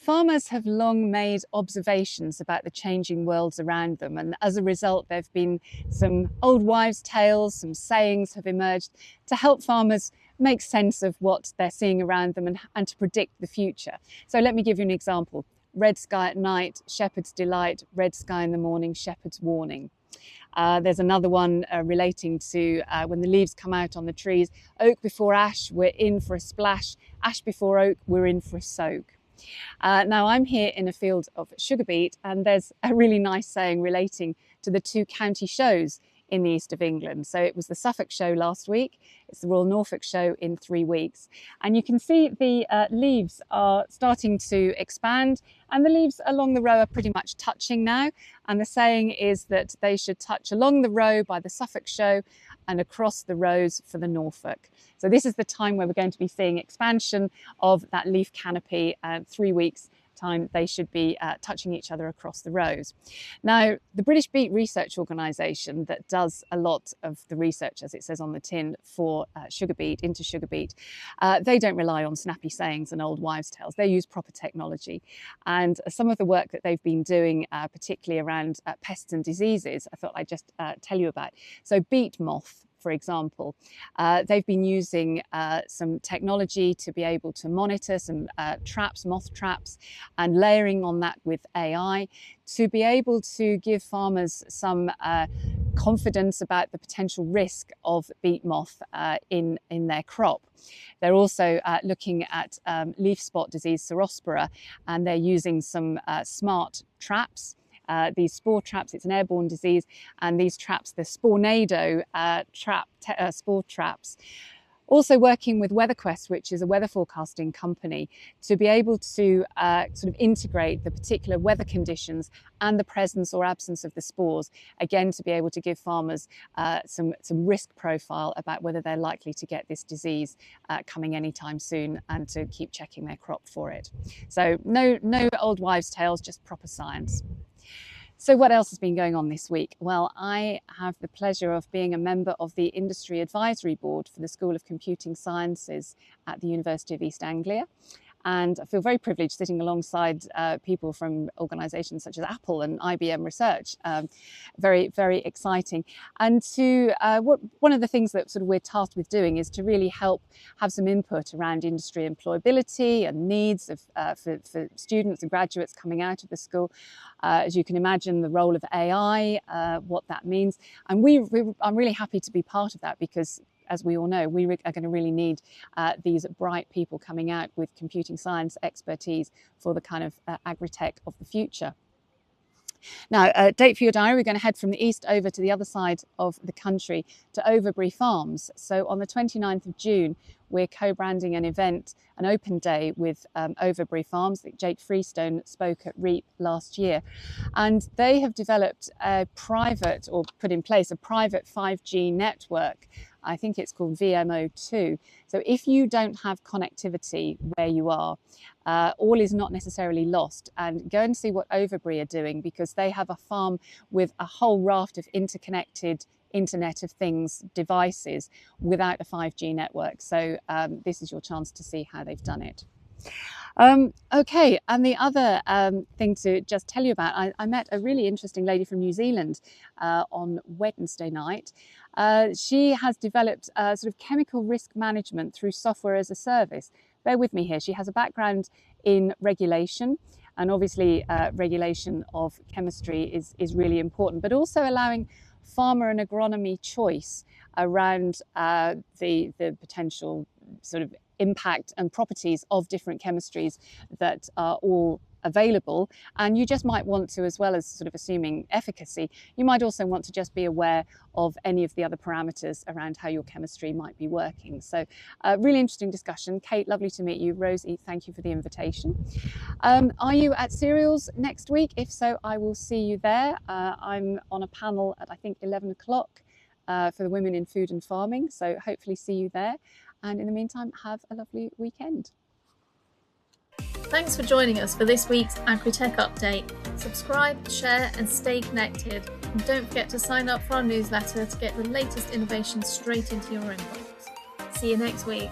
Farmers have long made observations about the changing worlds around them, and as a result there have been some old wives' tales, some sayings have emerged to help farmers make sense of what they're seeing around them and to predict the future. So let me give you an example. Red sky at night, shepherd's delight; red sky in the morning, shepherd's warning. There's another one relating to when the leaves come out on the trees. Oak before ash, we're in for a splash; ash before oak, we're in for a soak. Now I'm here in a field of sugar beet, and there's a really nice saying relating to the two county shows in the east of England. So it was the Suffolk show last week, it's the Royal Norfolk show in 3 weeks. And you can see the leaves are starting to expand, and the leaves along the row are pretty much touching now. And the saying is that they should touch along the row by the Suffolk show and across the rows for the Norfolk. So this is the time where we're going to be seeing expansion of that leaf canopy. 3 weeks time they should be touching each other across the rows. Now, the British Beet Research Organisation, that does a lot of the research, as it says on the tin, for sugar beet, into sugar beet, they don't rely on snappy sayings and old wives' tales. They use proper technology. And some of the work that they've been doing, particularly around pests and diseases, I thought I'd just tell you about. So beet moth, for example, they've been using some technology to be able to monitor some traps, moth traps, and layering on that with AI to be able to give farmers some confidence about the potential risk of beet moth in their crop. They're also looking at leaf spot disease, Cerospera, and they're using some smart traps. These spore traps, it's an airborne disease, and these traps, the Spornado spore traps. Also working with WeatherQuest, which is a weather forecasting company, to be able to sort of integrate the particular weather conditions and the presence or absence of the spores, again to be able to give farmers some risk profile about whether they're likely to get this disease coming anytime soon, and to keep checking their crop for it. So no old wives' tales, just proper science. So what else has been going on this week? Well, I have the pleasure of being a member of the Industry Advisory Board for the School of Computing Sciences at the University of East Anglia. And I feel very privileged sitting alongside people from organisations such as Apple and IBM Research. Very, very exciting. And to one of the things that sort of we're tasked with doing is to really help have some input around industry employability and needs of, for students and graduates coming out of the school. As you can imagine, the role of AI, what that means. And I'm really happy to be part of that, because as we all know, we are going to really need these bright people coming out with computing science expertise for the kind of agri-tech of the future. Now, date for your diary, we're going to head from the east over to the other side of the country to Overbury Farms. So on the 29th of June, we're co-branding an event, an open day with Overbury Farms that Jake Freestone spoke at REAP last year. And they have developed a private, or put in place a private 5G network. I think it's called VMO2. So if you don't have connectivity where you are, all is not necessarily lost. And go and see what Overbury are doing, because they have a farm with a whole raft of interconnected Internet of Things devices without a 5G network. So this is your chance to see how they've done it. Okay, and the other thing to just tell you about, I met a really interesting lady from New Zealand on Wednesday night. She has developed sort of chemical risk management through software as a service. Bear with me here. She has a background in regulation, and obviously regulation of chemistry is really important, but also allowing farmer and agronomy choice around the potential sort of impact and properties of different chemistries that are all available. And you just might want to, as well as sort of assuming efficacy, you might also want to just be aware of any of the other parameters around how your chemistry might be working. So really interesting discussion. Kate, lovely to meet you. Rosie, thank you for the invitation. Are you at Cereals next week? If so, I will see you there. I'm on a panel at I think 11 o'clock for the Women in Food and Farming. So hopefully see you there. And in the meantime, have a lovely weekend. Thanks for joining us for this week's Agri-Tech Update. Subscribe, share and stay connected. And don't forget to sign up for our newsletter to get the latest innovations straight into your inbox. See you next week.